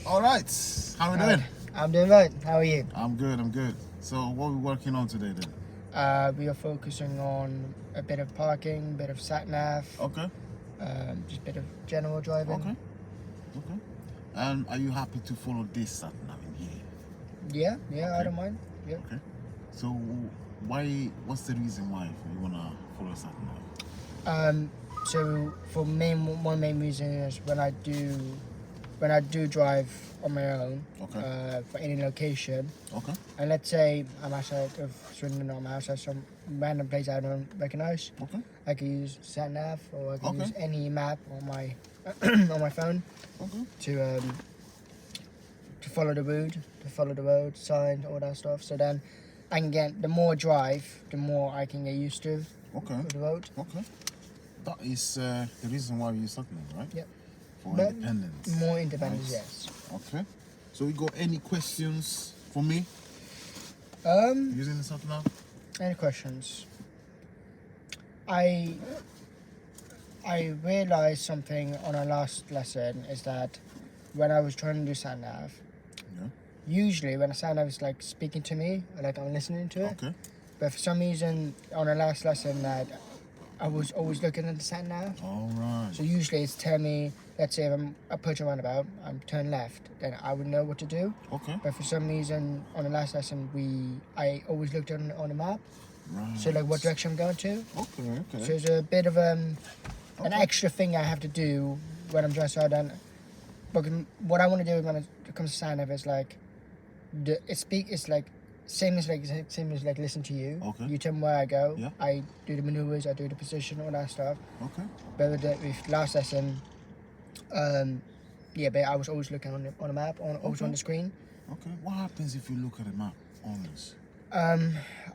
All right. How are we doing? I'm doing right. How are you? I'm good. So what are we working on today then? We are focusing on a bit of parking, a bit of sat nav, Okay. just a bit of general driving. Okay. And are you happy to follow this sat nav in here? Yeah, Okay. I don't mind. Yeah. Okay. So what's the reason why you wanna follow sat nav? So for me, one main reason is when I do drive on my own, Okay. for any location, Okay. and let's say I'm outside of Swindon or I'm outside some random place I don't recognize, Okay. I can use sat nav or I can Okay. use any map on my on my phone Okay. to follow the road, signs, all that stuff. So then I can get, the more drive, the more I can get used to Okay. the road. Okay. That is the reason why you sat nav, right? Yep. For But independence. more independence, Nice. yes. Okay. So you got any questions for me using the sat nav? Any questions? I realized something on our last lesson is that when I was trying to do sat nav, Yeah. usually when a sat nav is like speaking to me, like I'm listening to it. Okay. But for some reason on our last lesson that I was always looking at the sat nav. All right. So usually it's telling me, let's say if I'm approaching a roundabout, I'm turn left, then I would know what to do. Okay. But for some reason on the last lesson I always looked on the map. Right. So like what direction I'm going to. Okay. So it's a bit of an Okay. extra thing I have to do when I'm driving. So then, but what I want to do when it comes to sat nav is like, it's like same as like listen to you. Okay. You tell me where I go. Yeah. I do the maneuvers. I do the position, all that stuff. Okay. But with last lesson, but I was always looking on the map, always Okay. on the screen. Okay. What happens if you look at the map always?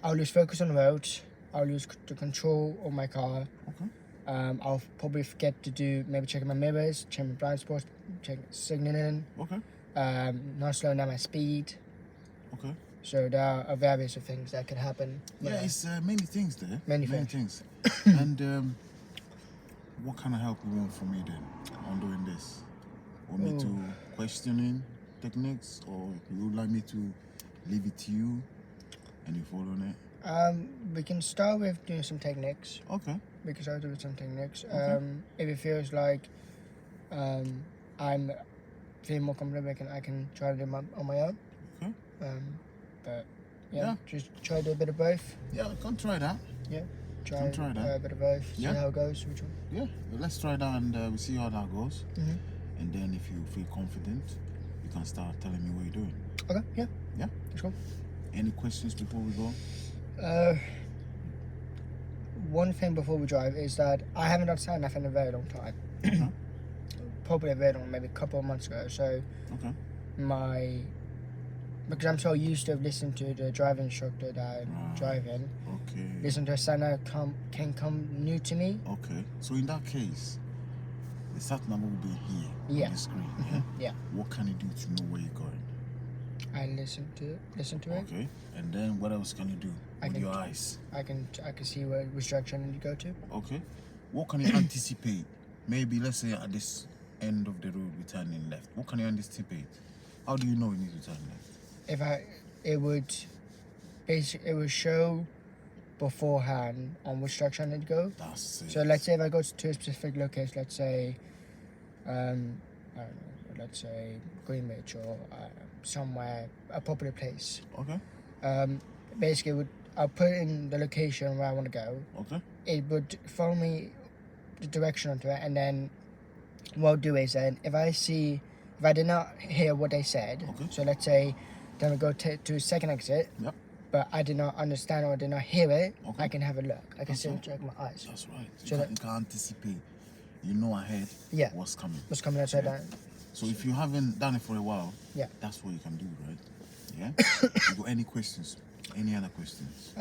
I'll lose focus on the road. I'll lose the control of my car. Okay. I'll probably forget to do maybe checking my mirrors, check my blind spots, check signaling. Okay. Not slowing down my speed. Okay. So there are various of things that could happen. Yeah, it's many things there. Many things. And what kind of help you want from me then on doing this? Want me to questioning techniques, or you would like me to leave it to you and you following it? We can start with doing some techniques. Okay. We can start with some techniques. Okay. If it feels like I'm feeling more confident, I can try to do on my own. Okay. But Yeah. just try to do a bit of both. Yeah, I can try that. Yeah, try that. a bit of both. See Yeah. how it goes. Which one? Yeah, well, let's try that and we'll see how that goes. Mhm. And then if you feel confident, you can start telling me what you're doing. Okay. Yeah. Yeah? Let's go. Any questions before we go? One thing before we drive is that I haven't done sat nav in a very long time. Okay. Probably a very long, maybe a couple of months ago. So Okay. because I'm so used to listening to the driving instructor that I'm Right. driving, Okay. listen to a sat nav can come new to me. Okay. So in that case, the sat nav will be here Yeah. on the screen. Yeah? Yeah. What can you do to know where you're going? I listen to it. Okay. And then what else can you do I with can your t- eyes? I can see which direction I need to go to. Okay. What can you anticipate? Maybe let's say at this end of the road we're turning left. What can you anticipate? How do you know you need to turn left? It would show beforehand on which direction I need to go. That's it. So let's say if I go to a specific location, let's say, I don't know, let's say Greenwich or somewhere, a popular place. Okay. Basically, I'll put in the location where I want to go. Okay. It would follow me the direction onto it, and then what I'll do is then if I did not hear what they said, Okay. so let's say then we go to a second exit, Yep. but I did not understand or I did not hear it, Okay. I can have a look. I can That's see right. it with my eyes. That's right. So You can anticipate. You know ahead Yeah. what's coming. What's coming outside Yeah. that? So if you haven't done it for a while, Yeah. that's what you can do, right? Yeah? You got any questions? Any other questions?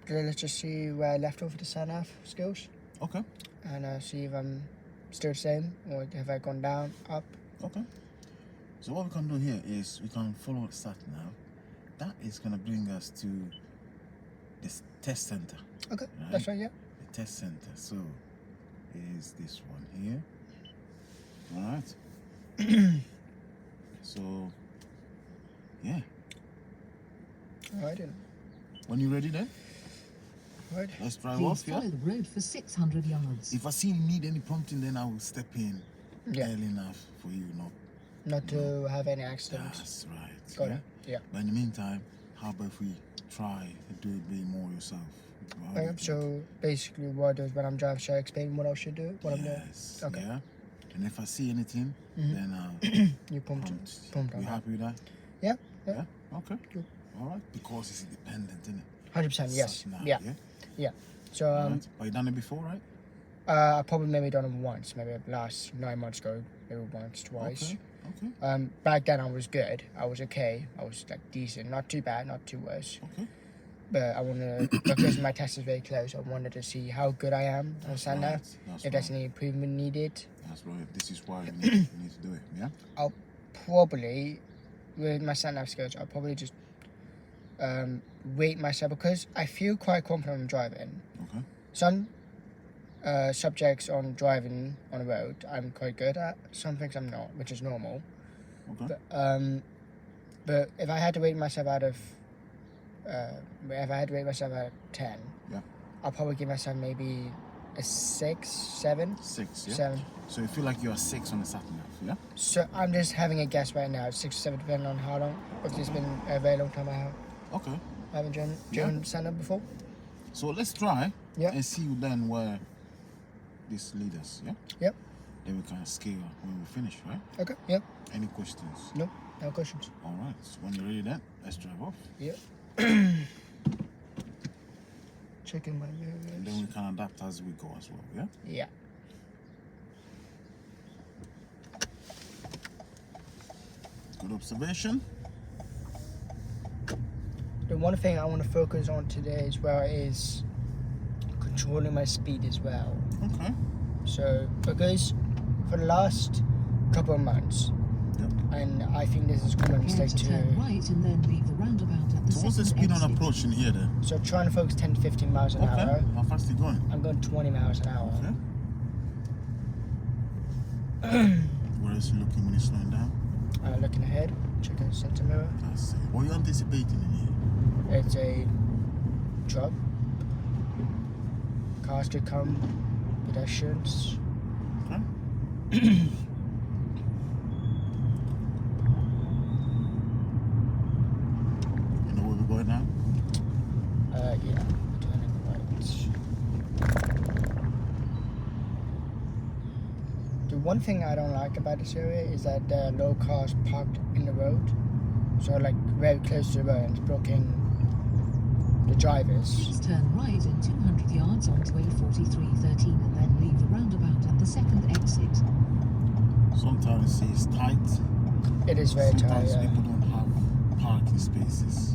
Let's just see where I left off with the sat nav skills, Okay. and see if I'm still the same or have I gone down, up. Okay. So what we can do here is we can follow the sat nav. That is going to bring us to this test center. Okay, Right. that's right. Yeah. The test center. So is this one here. All right. So Right then. When you're ready then, Right. let's drive Please off, yeah? follow the road for 600 yards. If I see you need any prompting, then I will step in Yeah. early enough for you, not. Not to have any accidents. That's right. Got it. Yeah. But in the meantime, how about if we try to do it a bit more yourself? How do you think? So basically, what I do is when I'm driving, should I explain what I should do? What I'm doing? Yes. Okay. Yeah. And if I see anything, Mhm. then I'll You pumped. prompt. Pumped on You that. happy with that? Yeah. Yeah. Yeah. Okay. Cool. All right. Because it's independent, isn't it? 100%. Yes. Such now, Yeah. Yeah. So All right. But you done it before, right? I probably maybe done it once, maybe last 9 months ago, maybe once, twice. Okay. Okay. Back then I was good. I was okay. I was like decent, not too bad, not too worse. Okay. But I wanted to, because my test is very close, I wanted to see how good I am on That's Sunday. right. That's If there's right. any improvement needed, That's right. This is why you need to do it. Yeah. probably with my sat nav skills, I'll probably just rate myself because I feel quite confident on driving. Okay. Some subjects on driving on the road, I'm quite good at. Some things I'm not, which is normal. Okay. But if I had to rate myself out of, if I had to rate myself out of 10, Yeah. I'll probably give myself maybe a 6, 7. 6. Yeah. 7. So you feel like you're a 6 on the sat nav, yeah? So I'm just having a guess right now, 6 or 7, depending on how long. Because it's been a very long time I Okay. haven't driven Yeah. stand up before. So let's try Yeah. and see then where this leads us, yeah? Yep. Then we can scale when we finish, right? Okay. Yep. Any questions? No. No questions. All right. So when you're ready then, let's drive off. Yep. Checking my And then mirrors. we can adapt as we go as well, yeah? Yeah. Good observation. The one thing I want to focus on today as well is controlling my speed as well. Okay. So, because for the last couple of months, Yep. and I think this is a common Prepare mistake to turn too, right and then leave the roundabout at the So what's the second speed on exit. approach in here then? so trying to focus 10 to 15 miles an Okay. hour. How fast are you going? I'm going 20 miles an hour. Okay. Where else you looking when you're slowing down? Looking ahead, checking the center mirror. That's it. What are you anticipating in here? It's a truck. Cars could come, pedestrians. Okay. You know where we're going now? Yeah, turning right. The one thing I don't like about this area is that there are low cars parked in the road. So like very close to the road and it's blocking the drivers. Please turn right in 200 yards onto A4313 and then leave the roundabout at the second exit. Sometimes it's tight. It is very tight, Sometimes yeah. people don't have parking spaces.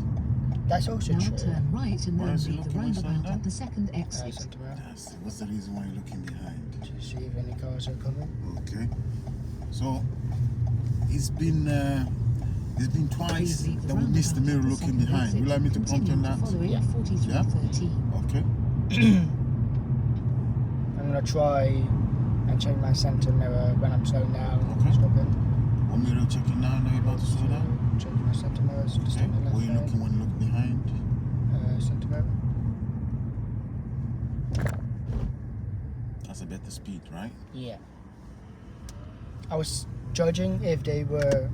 That's also Now true. turn right and Why then is he leave the looking which side roundabout now? at the second Uh, exit. center mirror. That's it. What's the reason why you're looking behind? To see if any cars are coming. Okay. So it's been twice Please leave that we missed the roundabout mirror at the looking second behind. exit. Would you like me to prompt you on Continue to that? follow Yeah. A4313. Okay. I'm gonna try and check my center mirror when I'm slowing down. Okay. Stopping. What mirror checking now? Now you're about to slow down. Checking my center mirror. Just Okay. on the left Where you side. looking when you look behind? Center mirror. That's a better speed, right? Yeah. I was judging if they were.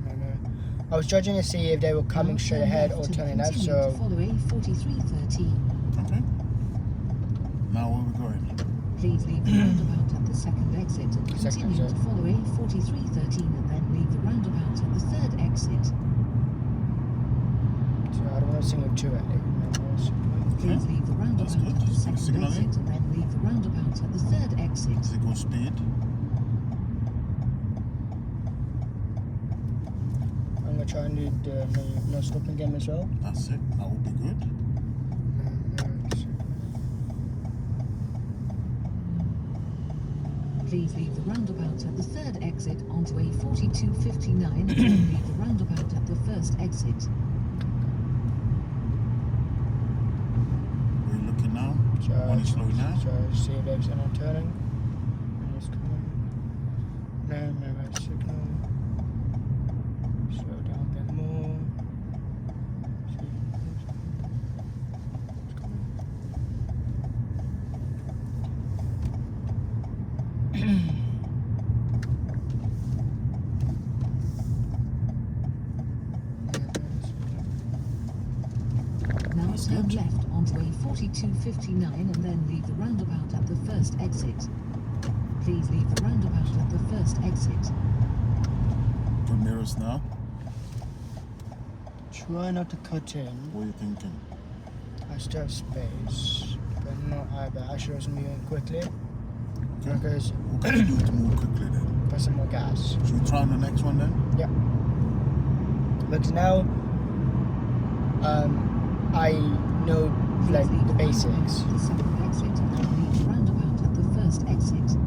I was judging to see if they were coming Now straight turn ahead left or and turning left. continue to So follow A4313. Okay. Now where we going? Please leave the roundabout at the second exit and Second continue exit. to follow A4313 and then leave the roundabout at the third exit. So I don't want to sing it too early. Please leave the roundabout good. at the Just second signaling. exit and then leave the roundabout at the third exit. Is it go speed? I'm gonna try and do the no stopping game as well. That's it. That would be good. Please leave the roundabout at the third exit onto A4259 and then leave the roundabout at the first exit. Where you looking now? So, When you slow down? So see if there's any turning. And it's coming. No red signal. Slow down a bit more. See if there's That's turn good. left onto A4259 and then leave the roundabout at the first exit. Please leave the roundabout at the first exit. Good mirrors now. Try not to cut in. What are you thinking? I still have space, but not either. I should also move in quickly Okay. because What can you do to move quickly then? put some more gas. Should we try on the next one then? Yeah. Because now, I know Please like leave the basics. roundabout at the second exit and then leave the roundabout at the first exit.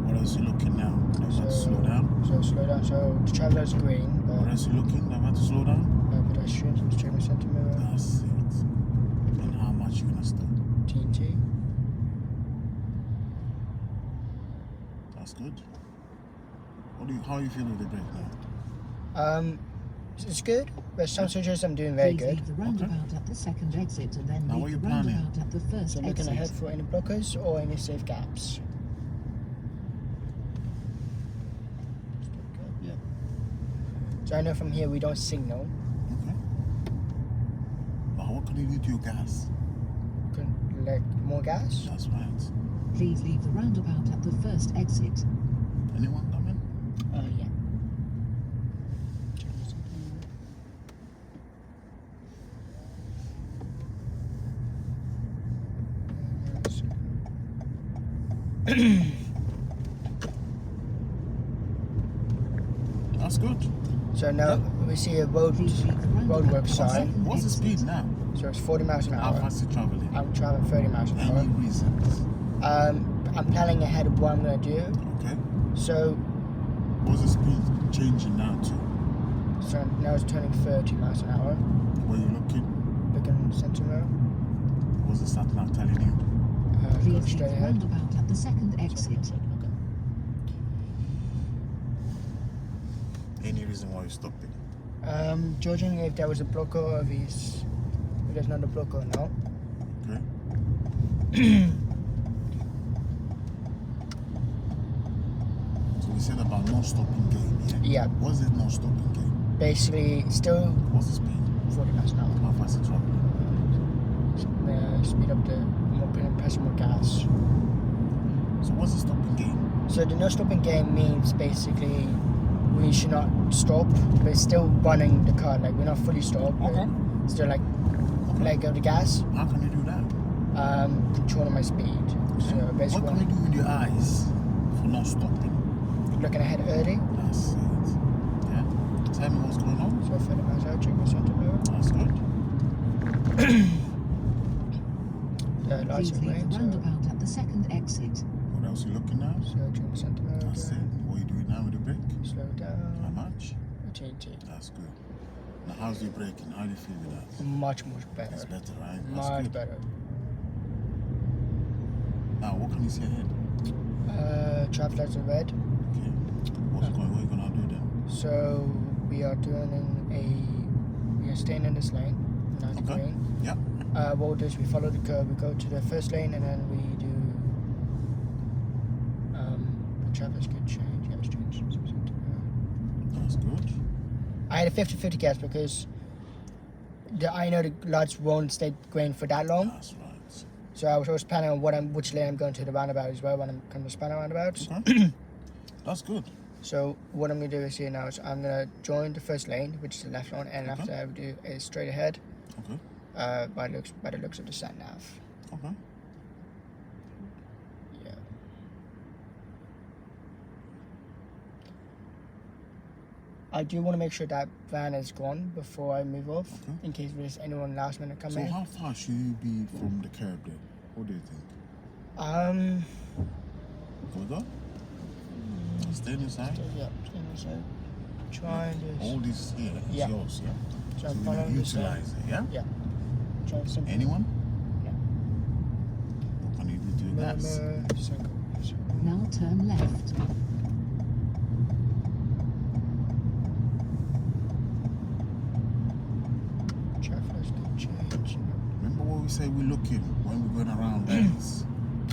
What else you looking now? I'm about to slow down. So slow down. So the traveler's green, What but else you looking? I'm about to slow down. pedestrians. I'm just checking my center mirror. That's it. And how much you gonna stop? TNT. That's good. How you feel with the brake now? It's good. But some switches I'm doing very Please good. leave the roundabout at the second exit and then Now what leave you the planning? roundabout at the first So looking exit. ahead for any blockers or any safe gaps. Yeah. So I know from here we don't signal. Okay. But what can you do to your gas? Can like more gas. That's right. Please leave the roundabout at the first exit. Anyone coming? Yeah. That's good. So now we see a Please leave the roundabout roadwork at the sign. second What's the exit. speed now? So it's 40 miles an How hour. fast you traveling? I'm traveling 30 miles an Any hour. reasons? I'm planning ahead of what I'm gonna do. Okay. So What's the speed changing now to? now it's turning 30 miles an hour. Where you looking? Looking center mirror. What's the sat nav telling you? Go Please leave straight the ahead. roundabout at the second exit. Any reason why you're stopping? Judging if there was a blocker or if there's not a blocker or not. Okay. So we said about no stopping game, yeah? Yeah. What's it no stopping game? Basically, still What's the speed? 40 miles an hour. How fast you traveling? Speed up the more press more gas. So what's the stopping game? So the no stopping game means basically we should not stop, but it's still running the car. Like we're not fully stopped, but Okay. still like Okay. let go of the gas. How can you do that? Controlling my speed. So What basically can you do with your eyes for not stopping? looking ahead early. That's it. Yeah? Tell me what's going on. So 30 miles out, check my center mirror. That's good. The lights Please are leave green, the so roundabout at the second exit. What else you looking now? check my center mirror. That's it. What are you doing now with the brake? Slow How down. much? TNT. That's good. Now how's your braking? How do you feel with that? Much It's better. better, right? That's Much good. better. Now what can you see ahead? Traffic lights are red. Okay. What are you gonna do then? So we are we are staying in this lane. Now the Okay. green. Yeah. What we'll do is we follow the curve. We go to the first lane and then we do. Traffic's good change. Yeah, it's changed. That's good. I had a 50-50 guess because I know the lights won't stay green for that long. That's right. So I was always planning on which lane I'm going to the roundabout as well when I'm coming to Spanner roundabouts. Okay. That's good. So what I'm going to do is here now is I'm going to join the first lane, which is the left one, and Okay. after I do a straight ahead Okay. by the looks of the sat nav. Okay. Yeah. I do want to make sure that van is gone before I move off, Okay. in case there's anyone last minute So coming. how far should you be from the curb then? What do you think? Further? Stay inside? Yeah, so try and All just this here is Yeah. yours, yeah? so So I'm you're following gonna this. utilize it, yeah? Yeah. Try and simple. Anyone? No. What can you do to your Mirror, gas? mirror, circle. Now turn left. Traffic's good change. Remember what we say we're looking when we're going around bends?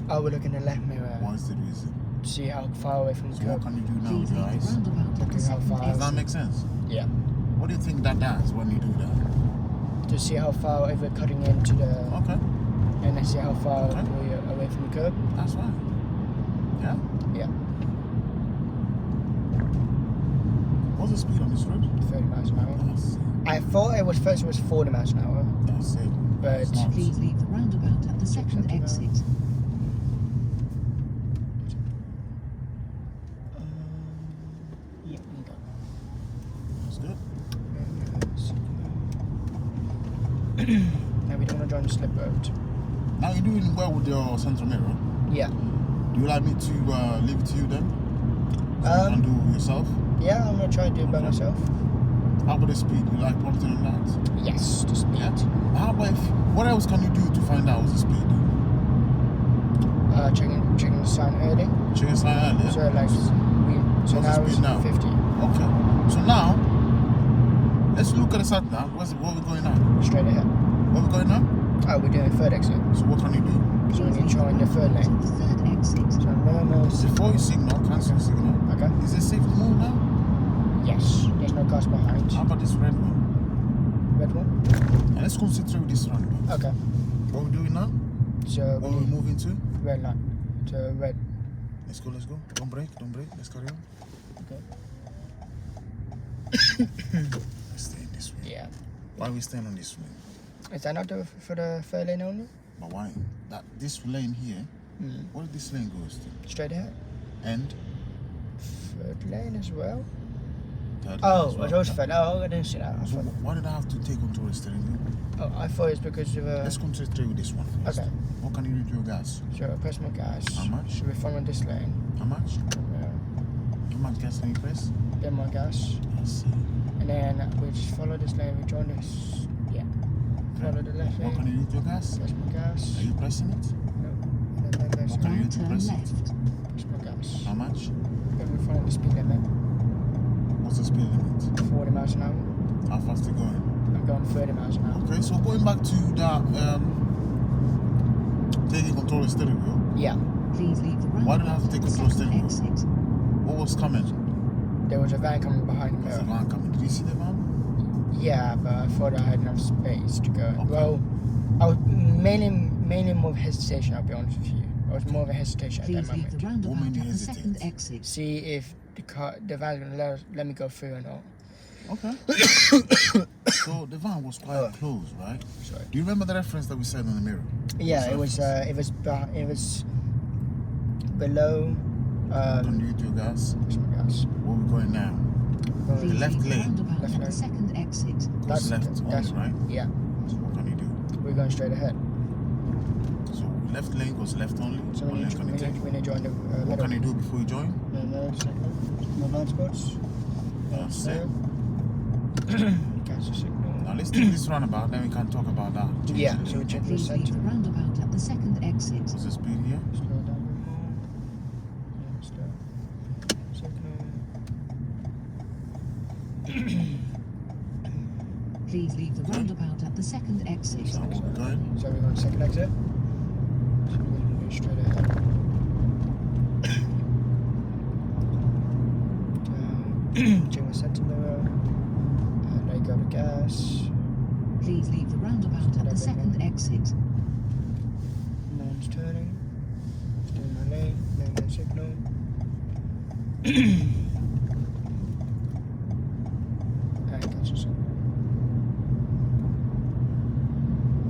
Oh, we're looking in the left mirror. What's the reason? See how far away from the So what curb. can you do now Please with your leave the eyes? roundabout at the Looking how second far- Does that exit. make sense? Yeah. What do you think that does when you do that? to see how far if we're cutting into the Okay, and then see how far Okay. we're away from the curb. that's fine. Yeah. Yeah, What's the speed on this road? 30 miles an hour. That's it. I thought it was 40 miles an hour, That's it. but It's not. Please leave the roundabout at the second Second exit. yeah, we got That's good. now we don't want to join the slip road. Now you're doing well with your central mirror. Yeah, Do you like me to leave it to you then? So you can do it yourself? yeah, I'm gonna try and do it by Okay. myself. How about the speed? You like prompting on that? Yes, the speed. Yeah. How about what else can you do to find out the speed? Checking the sign early. Check your sign earlier. So like so What's the now speed it's now? 50 Okay. So now, let's look at the sat nav. Where we going now? straight ahead. Where we going now? Oh, we're doing third exit. So what can you do? So we Please need leave to join the third roundabout lane. at the third exit. So normal. Before you signal, cancel signal. Okay. Is it safe to move now? Yes. There's no cars behind. How about this red one? Red one. And let's concentrate with this roundabout. Okay. What we doing now? So What we we need moving to? red line. To red. Let's go, let's go. Don't break. Let's carry on. Okay. Let's stay in this way. Yeah. Why are we staying on this way? Is that not for the third lane only? But why? This lane here, where did this lane goes to? Straight ahead. And Third lane as well. third lane Oh, as well. it was third. Oh, I didn't see that. I So thought, why did I have to take control of the steering wheel? oh, I thought it's because of Let's concentrate with this one first. Okay. What can you do to your gas? So I press my gas. How much? So we're following this lane. How much? How much gas can you press? Then my gas. Let's see. And then we just follow this lane. We join this. Yeah. Follow the left What can lane. you do to your gas? Press my gas. Are you pressing it? No. And then there's What can you Now do to turn press it? left. press my gas. How much? Then we follow the speed limit. What's the speed limit? 40 miles an hour. How fast are you going? I'm going 30 miles an hour. Okay, so going back to that, taking control of the steering wheel. Yeah. Please leave the Why did I have to roundabout take at the control of the second steering wheel? exit. What was coming? There was a van coming behind me. There's a van coming. Did you see the van? Yeah, but I thought I had enough space to go. Okay. Well, I was mainly more of hesitation. I'll be honest with you. I was more of a hesitation at that Please leave the moment. roundabout Woman at the hesitates. second exit. See if the van will let me go through or not. Okay. So the van was quite Oh. close, right? Sorry. Do you remember the reference that we said on the mirror? Yeah, What's it was below. Can you do your gas? Where's my gas? Where we going now? Please left leave the lane. roundabout Left at lane. the second exit. Goes left only, right? Yeah, So what can you do? we're going straight ahead. So left lane goes left only. So What we lane need, can you take? we need to join the What middle. can you do before you join? No, blind spots. That's it. Cancel signal. Now let's take this roundabout, then we can talk about that. Change Yeah, the so we lane. check the Please leave center. the roundabout at the second exit. What's the speed here? Slow down a bit more. Yeah, slow. Signal. Please leave the roundabout at the second exit. So where we going? So we're going second exit. So we're going to go straight ahead. Check my center mirror. And I go to gas. Please leave the roundabout at the second exit. No one's turning. Stay in my lane. No signal. And cancel signal.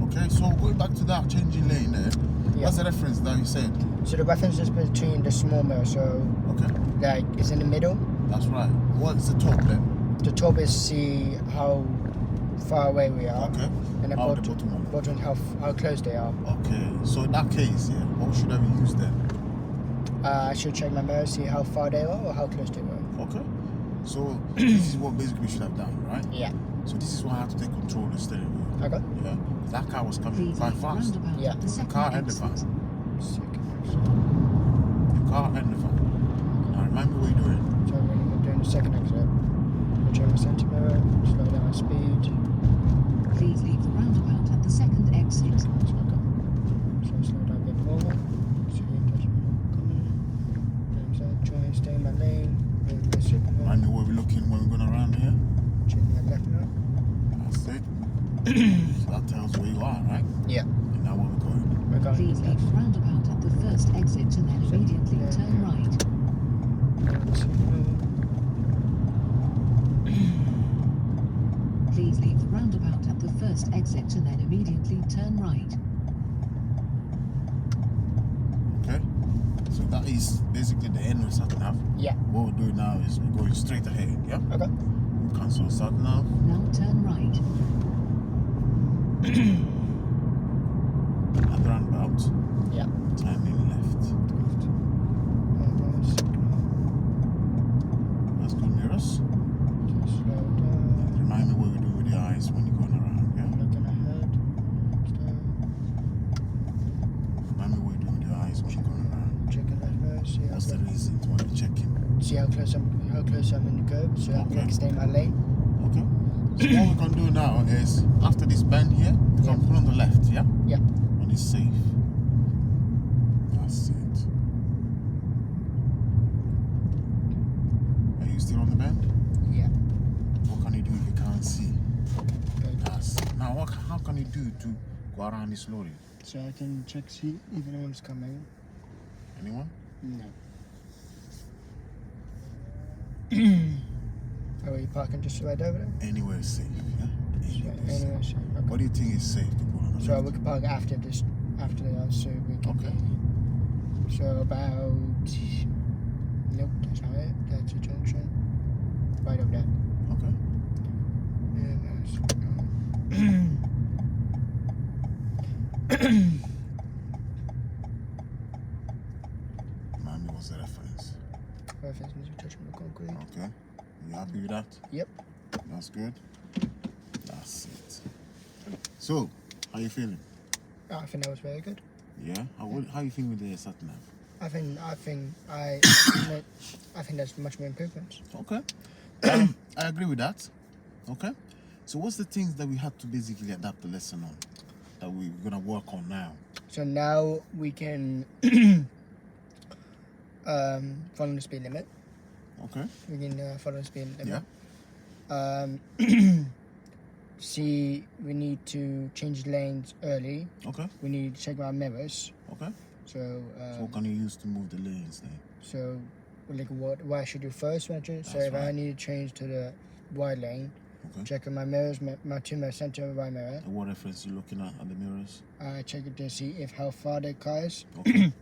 Okay, so going back to that changing lane there. Yeah. What's the reference that you said? So the reference is between the small mirror. So Okay, like it's in the middle. that's right. What's the top then? The top is see how far away we are. Okay. And the Oh, the bottom, bottom one. bottom how close they are. Okay, so in that case, yeah, what should I use then? I should check my mirror, see how far they are or how close they were. Okay. So this is what basically we should have done, right? Yeah. So this is why I had to take control of the steering wheel. Okay. Yeah. That car was coming Please quite leave the fast. roundabout Yeah. at the The second car and the van. exit. Second exit. The car and the van. Now remind me what you're doing. So when we're doing the second exit, I check my center mirror, slow down my speed. Please leave the roundabout at the second exit. So I go. So slow down a bit more. See if there's more coming. And so try and stay in my lane. With the signal. Remind me where we're looking when we're going around here. Check my left now. That's it. So that tells where you are, right? Yeah. And now where we're going. We're going Please leave the roundabout at the first exit and then immediately turn right. Please leave the roundabout at the first exit and then immediately turn right. Okay. So that is basically the end of sat nav. Yeah. What we're doing now is we're going straight ahead, yeah? Okay. We'll cancel sat nav. Now turn right. At the roundabout, Yeah. turning left. That's good, mirrors. Just slow down. Remind me what we do with the eyes when you're going around, yeah? Looking ahead. Remind me what you do with your eyes when you're going around. Checking left first. See how What's the close, reason why you're checking? see how close I'm in the curve, so I Okay. can stay in my lane. Okay. So what we can do now is, after this bend here, we can pull on the left, yeah? Yeah. When it's safe. That's it. Are you still on the bend? Yeah. What can you do if you can't see? Okay. That's now. How can you do to go around this slowly? So I can check see if anyone's coming. Anyone? No. Oh, are you parking just right over there? Anywhere safe, yeah? So, Anywhere safe. anyway, so, okay. What do you think is safe to pull on the So left? we can park after this, after the house, so we can. Okay. So about. Nope, that's not it. That's a junction. Right over there. Okay. Mommy, what's the reference? Reference means you're touching the concrete. Okay. You happy with that? Yep. That's good. That's it. So, how you feeling? I think that was very good. Yeah. How you feeling with the sat nav? I think there's much more improvements. Okay. I agree with that. Okay. So what's the things that we had to basically adapt the lesson on that we're gonna work on now? So now we can follow the speed limit. Okay. We can follow the speed limit. Yeah. See, we need to change lanes early. Okay. We need to check our mirrors. Okay. So, So what can you use to move the lanes then? so like what I should do first. When I change. So That's if I right. need to change to the wide lane, Okay. check on my mirrors, my two mirrors, center and right mirror. And what reference you looking at the mirrors? I check it to see if how far the car is. Okay.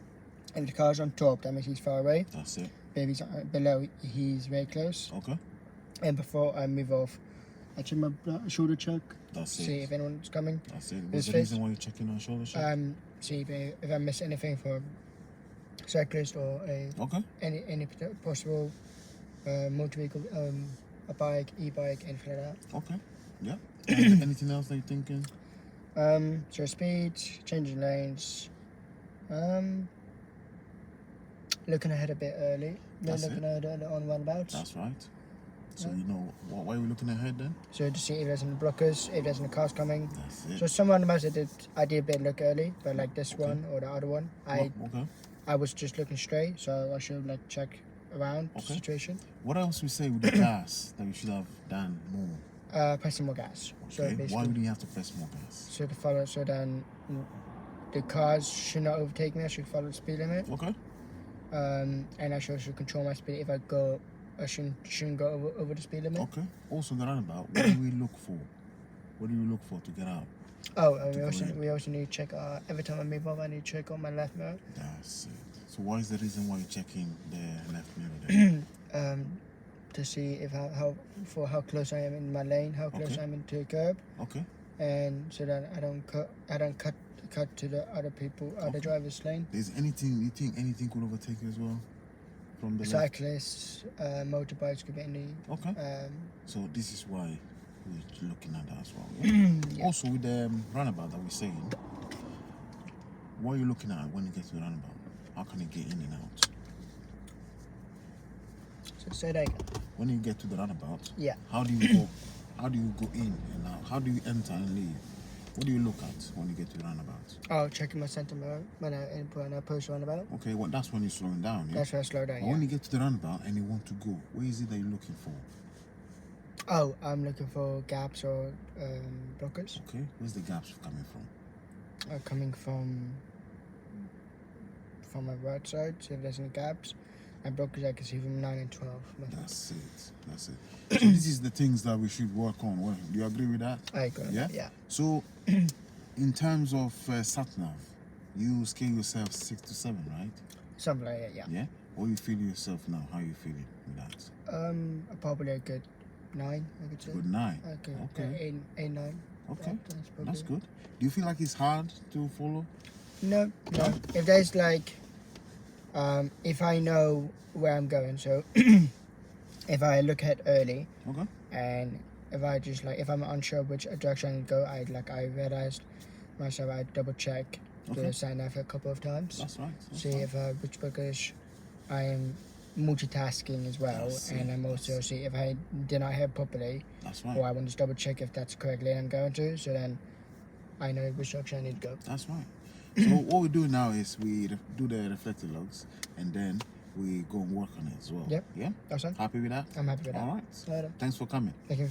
If the car's on top, that means he's far away. That's it. If he's below, he's very close. Okay. And before I move off, I check my shoulder check, That's see it. if anyone's coming. That's it. His What's the face- reason why you're checking on shoulder check? See if I miss anything for cyclist or Okay. any possible motor vehicle, a bike, e-bike, anything like that. Okay. Yeah. Anything else that you're thinking? So speed, changing lanes, looking ahead a bit early, That's looking it. ahead on roundabouts. That's right. So Yeah. you know why are we looking ahead then? So to see if there's any blockers, if there's any cars coming. That's it. So some roundabouts I did a bit look early, but like this Okay. one or the other one, Okay. I was just looking straight, so I should like check around the Okay. situation. What else we say with the gas that we should have done more? Pressing more gas. So Okay. basically, Why would you have to press more gas? so to follow, so then the cars should not overtake me. I should follow the speed limit. Okay. And I should control my speed. If I go, I shouldn't go over the speed limit. Okay. Also the roundabout. What do we look for? What do you look for to get out? Oh, To go in. we also need to check. Every time I move up, I need to check on my left mirror. That's it. So what is the reason why you're checking the left mirror there? To see if how close I am in my lane, how close Okay. I am into the curb, Okay. and so that I don't cut to the other Okay. driver's lane. Is anything you think anything could overtake you as well? From the left? Cyclists, motorbikes could be any. Okay. Um, So this is why we're looking at that as well. Yeah? yeah. Also with the roundabout that we're saying, what are you looking at when you get to the roundabout? How can you get in and out? So say that again. When you get to the roundabout, Yeah. how do you go? How do you go in and out? How do you enter and leave? What do you look at when you get to the roundabout? Oh, checking my center mirror when I post roundabout. Okay, well that's when you're slowing down. Yeah? That's where I slow down. But Yeah. when you get to the roundabout and you want to go, where is it that you're looking for? Oh, I'm looking for gaps or blockers. Okay, where's the gaps coming from? Coming from my right side, so if there's any gaps. And blockers I can see from 9 and 12. That's it. That's it. So this is the things that we should work on. Well, do you agree with that? I agree. Yeah? Yeah. So, in terms of sat-nav, you scale yourself 6 to 7, right? Something like that, yeah. Yeah? What you feel yourself now? How you feeling with that? Probably a good 9, I could say. Good 9. Okay. 8, 9. Okay. That's That's probably- good. Do you feel like it's hard to follow? No. If there's like, if I know where I'm going, so if I look ahead early, Okay. and if I just like, if I'm unsure which direction I need to go, I realized myself, I double check Okay. the sign off a couple of times, That's right. That's see right. if which because I am multitasking as well, That's and it. I'm also see if I did not hear properly, That's or right. I want to double check if that's correct lane I'm going to, so then I know which direction I need to go. That's right. So what we do now is we do the reflector logs, and then we go and work on it as well. Yep. Yeah? That's fine. Happy with that? I'm happy with that. All right. Later. Thanks for coming. Thank you.